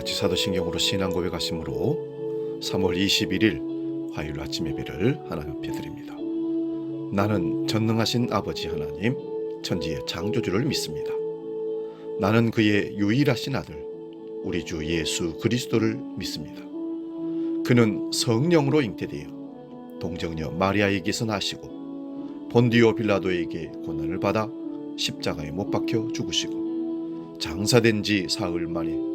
같이 사도신경으로 신앙 고백하심으로 3월 21일 화요일 아침 예배를 하나님 앞에 드립니다. 나는 전능하신 아버지 하나님, 천지의 창조주를 믿습니다. 나는 그의 유일하신 아들, 우리 주 예수 그리스도를 믿습니다. 그는 성령으로 잉태되어 동정녀 마리아에게서 나시고 본디오 빌라도에게 고난을 받아 십자가에 못 박혀 죽으시고 장사된 지 사흘 만에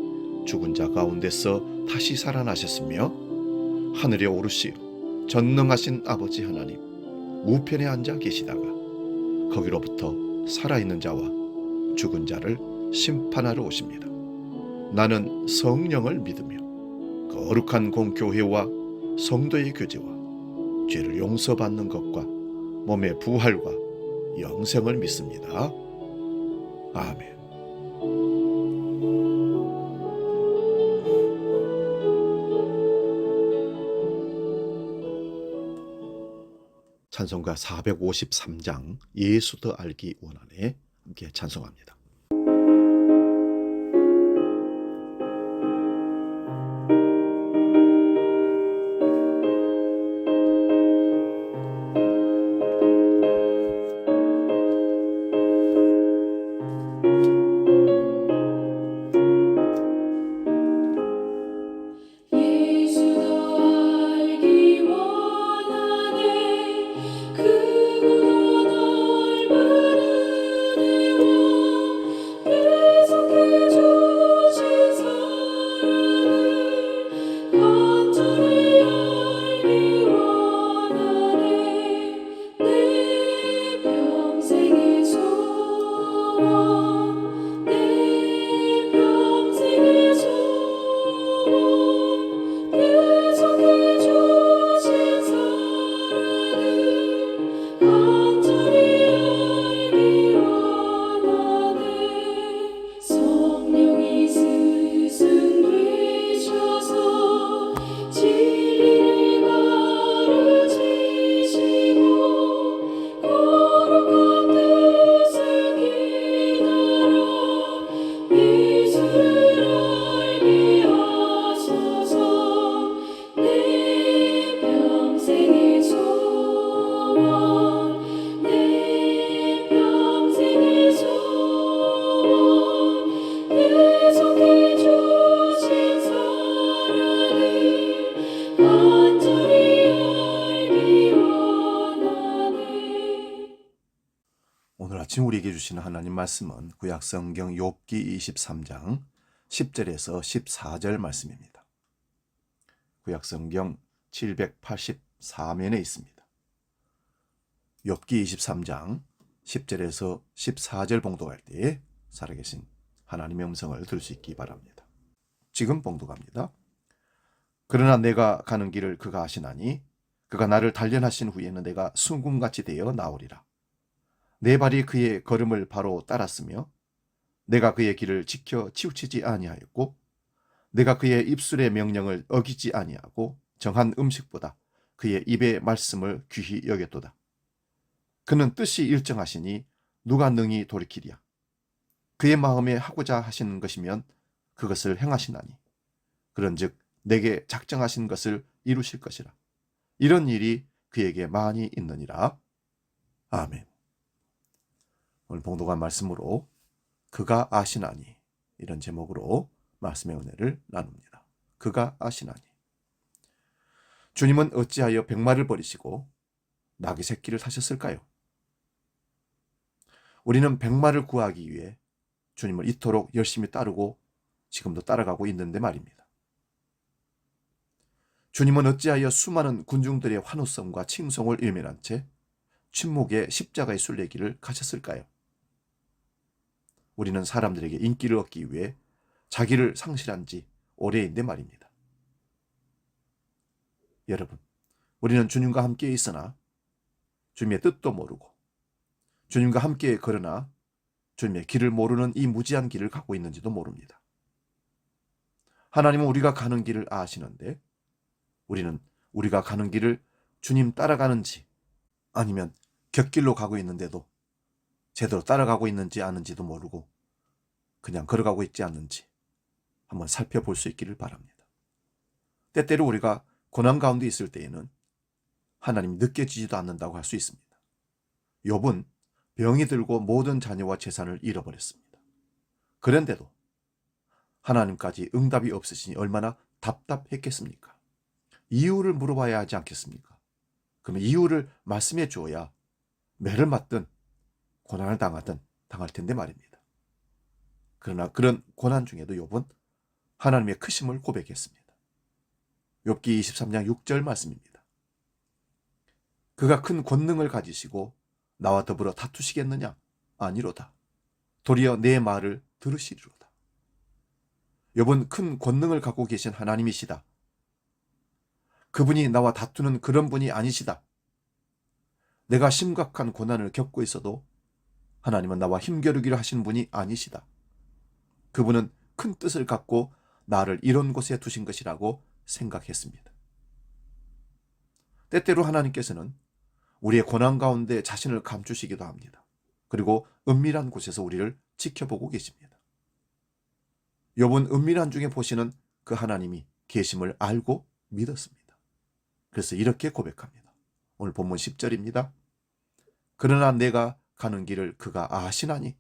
죽은 자 가운데서 다시 살아나셨으며 하늘에 오르시어 전능하신 아버지 하나님 우편에 앉아 계시다가 거기로부터 살아있는 자와 죽은 자를 심판하러 오십니다. 나는 성령을 믿으며 거룩한 공교회와 성도의 교제와 죄를 용서받는 것과 몸의 부활과 영생을 믿습니다. 아멘. 찬송가 453장 예수 더 알기 원하네 함께 찬송합니다. 오늘 아침 우리에게 주시는 하나님 말씀은 구약성경 욥기 23장 10절에서 14절 말씀입니다. 구약성경 784면에 있습니다. 욥기 23장 10절에서 14절 봉독할 때 살아계신 하나님의 음성을 들을 수 있기 바랍니다. 지금 봉독합니다. 그러나 내가 가는 길을 그가 아시나니 그가 나를 단련하신 후에는 내가 순금같이 되어 나오리라. 내 발이 그의 걸음을 바로 따랐으며 내가 그의 길을 지켜 치우치지 아니하였고 내가 그의 입술의 명령을 어기지 아니하고 정한 음식보다 그의 입의 말씀을 귀히 여겼도다. 그는 뜻이 일정하시니 누가 능히 돌이키랴. 그의 마음에 하고자 하시는 것이면 그것을 행하시나니 그런즉 내게 작정하신 것을 이루실 것이라. 이런 일이 그에게 많이 있느니라. 아멘. 오늘 봉독한 말씀으로 그가 아시나니 이런 제목으로 말씀의 은혜를 나눕니다. 그가 아시나니. 주님은 어찌하여 백마를 버리시고 나귀 새끼를 타셨을까요? 우리는 백마를 구하기 위해 주님을 이토록 열심히 따르고 지금도 따라가고 있는데 말입니다. 주님은 어찌하여 수많은 군중들의 환호성과 칭송을 일면한 채 침묵의 십자가의 순례길을 가셨을까요? 우리는 사람들에게 인기를 얻기 위해 자기를 상실한 지 오래인데 말입니다. 여러분, 우리는 주님과 함께 있으나 주님의 뜻도 모르고 주님과 함께 걸으나 주님의 길을 모르는 이 무지한 길을 가고 있는지도 모릅니다. 하나님은 우리가 가는 길을 아시는데 우리는 우리가 가는 길을 주님 따라가는지 아니면 곁길로 가고 있는데도 제대로 따라가고 있는지 아는지도 모르고 그냥 걸어가고 있지 않는지 한번 살펴볼 수 있기를 바랍니다. 때때로 우리가 고난 가운데 있을 때에는 하나님이 느껴지지도 않는다고 할 수 있습니다. 욥은 병이 들고 모든 자녀와 재산을 잃어버렸습니다. 그런데도 하나님까지 응답이 없으시니 얼마나 답답했겠습니까? 이유를 물어봐야 하지 않겠습니까? 그러면 이유를 말씀해 주어야 매를 맞든 고난을 당할 텐데 말입니다. 그러나 그런 고난 중에도 욥은 하나님의 크심을 고백했습니다. 욥기 23장 6절 말씀입니다. 그가 큰 권능을 가지시고 나와 더불어 다투시겠느냐? 아니로다. 도리어 내 말을 들으시리로다. 욥은 큰 권능을 갖고 계신 하나님이시다. 그분이 나와 다투는 그런 분이 아니시다. 내가 심각한 고난을 겪고 있어도 하나님은 나와 힘겨루기를 하시는 분이 아니시다. 그분은 큰 뜻을 갖고 나를 이런 곳에 두신 것이라고 생각했습니다. 때때로 하나님께서는 우리의 고난 가운데 자신을 감추시기도 합니다. 그리고 은밀한 곳에서 우리를 지켜보고 계십니다. 욥은 은밀한 중에 보시는 그 하나님이 계심을 알고 믿었습니다. 그래서 이렇게 고백합니다. 오늘 본문 10절입니다. 그러나 내가 가는 길을 그가 아시나니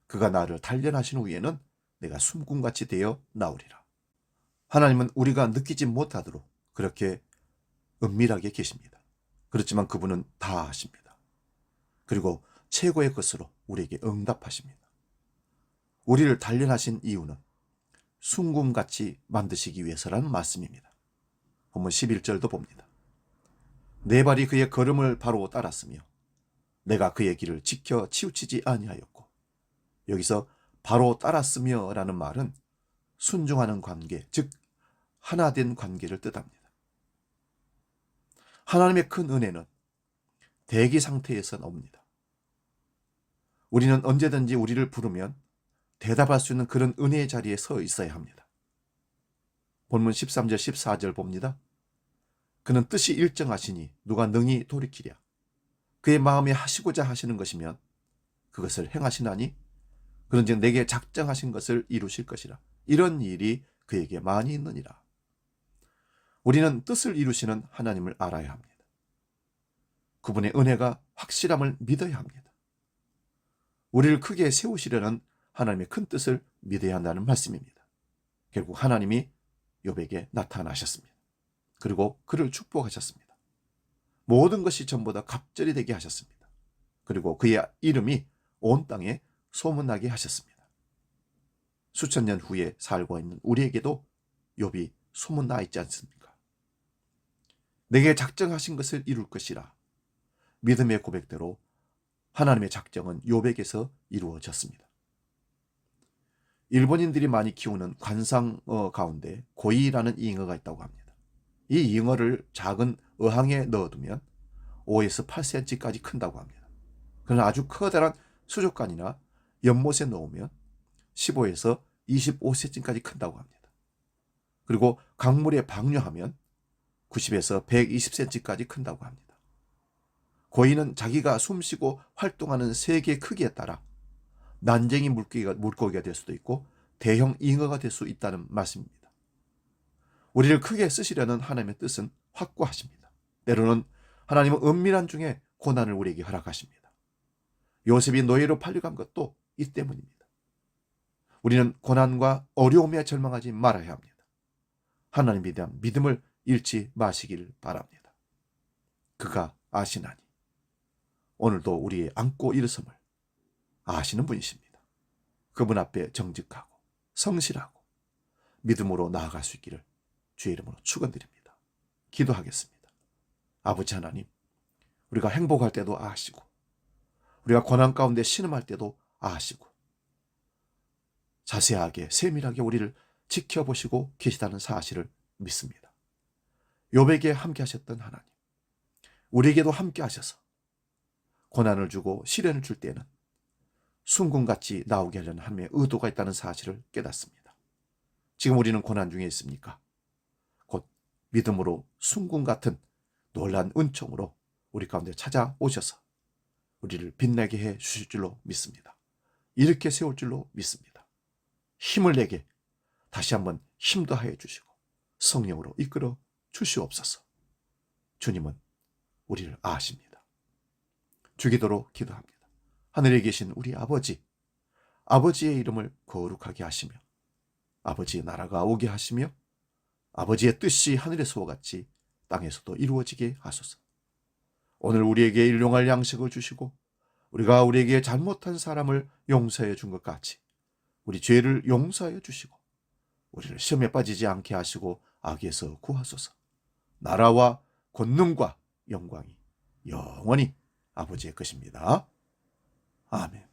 그가 나를 단련하신 후에는 내가 숨군같이 되어 나오리라. 하나님은 우리가 느끼지 못하도록 그렇게 은밀하게 계십니다. 그렇지만 그분은 다 아십니다. 그리고 최고의 것으로 우리에게 응답하십니다. 우리를 단련하신 이유는 순금같이 만드시기 위해서라는 말씀입니다. 본문 11절도 봅니다. 내 발이 그의 걸음을 바로 따랐으며 내가 그의 길을 지켜 치우치지 아니하였고, 여기서 바로 따랐으며 라는 말은 순종하는 관계, 즉 하나된 관계를 뜻합니다. 하나님의 큰 은혜는 대기 상태에서 옵니다. 우리는 언제든지 우리를 부르면 대답할 수 있는 그런 은혜의 자리에 서 있어야 합니다. 본문 13절 14절 봅니다. 그는 뜻이 일정하시니 누가 능히 돌이키랴. 그의 마음에 하시고자 하시는 것이면 그것을 행하시나니 그런즉 내게 작정하신 것을 이루실 것이라. 이런 일이 그에게 많이 있느니라. 우리는 뜻을 이루시는 하나님을 알아야 합니다. 그분의 은혜가 확실함을 믿어야 합니다. 우리를 크게 세우시려는 하나님의 큰 뜻을 믿어야 한다는 말씀입니다. 결국 하나님이 욥에게 나타나셨습니다. 그리고 그를 축복하셨습니다. 모든 것이 전부 다 갑절이 되게 하셨습니다. 그리고 그의 이름이 온 땅에 소문나게 하셨습니다. 수천 년 후에 살고 있는 우리에게도 욥이 소문나 있지 않습니까? 내게 작정하신 것을 이룰 것이라. 믿음의 고백대로 하나님의 작정은 욥에게서 이루어졌습니다. 일본인들이 많이 키우는 관상어 가운데 고이라는 잉어가 있다고 합니다. 이 잉어를 작은 어항에 넣어두면 5에서 8cm까지 큰다고 합니다. 그러나 아주 커다란 수족관이나 연못에 넣으면 15에서 25cm까지 큰다고 합니다. 그리고 강물에 방류하면 90에서 120cm까지 큰다고 합니다. 고이는 자기가 숨쉬고 활동하는 세계의 크기에 따라 난쟁이 물고기가 될 수도 있고 대형 잉어가 될 수 있다는 말씀입니다. 우리를 크게 쓰시려는 하나님의 뜻은 확고하십니다. 때로는 하나님은 은밀한 중에 고난을 우리에게 허락하십니다. 요셉이 노예로 팔려간 것도 이 때문입니다. 우리는 고난과 어려움에 절망하지 말아야 합니다. 하나님에 대한 믿음을 잃지 마시길 바랍니다. 그가 아시나니. 오늘도 우리의 안고 일어섬을 아시는 분이십니다. 그분 앞에 정직하고 성실하고 믿음으로 나아갈 수 있기를 주의 이름으로 축원드립니다. 기도하겠습니다. 아버지 하나님, 우리가 행복할 때도 아시고 우리가 고난 가운데 신음할 때도 아시고 자세하게 세밀하게 우리를 지켜보시고 계시다는 사실을 믿습니다. 욥에게 함께 하셨던 하나님, 우리에게도 함께 하셔서 고난을 주고 시련을 줄 때는 순금같이 나오게 하려는 하나님의 의도가 있다는 사실을 깨닫습니다. 지금 우리는 고난 중에 있습니까? 곧 믿음으로 순금 같은 놀라운 은총으로 우리 가운데 찾아오셔서 우리를 빛나게 해 주실 줄로 믿습니다. 이렇게 세울 줄로 믿습니다. 힘을 내게 다시 한번 힘 더하여 주시고 성령으로 이끌어 주시옵소서. 주님은 우리를 아십니다. 주기도로 기도합니다. 하늘에 계신 우리 아버지, 아버지의 이름을 거룩하게 하시며 아버지의 나라가 오게 하시며 아버지의 뜻이 하늘에서와 같이 땅에서도 이루어지게 하소서. 오늘 우리에게 일용할 양식을 주시고 우리가 우리에게 잘못한 사람을 용서해 준 것 같이 우리 죄를 용서하여 주시고 우리를 시험에 빠지지 않게 하시고 악에서 구하소서. 나라와 권능과 영광이 영원히 아버지의 것입니다. 아멘.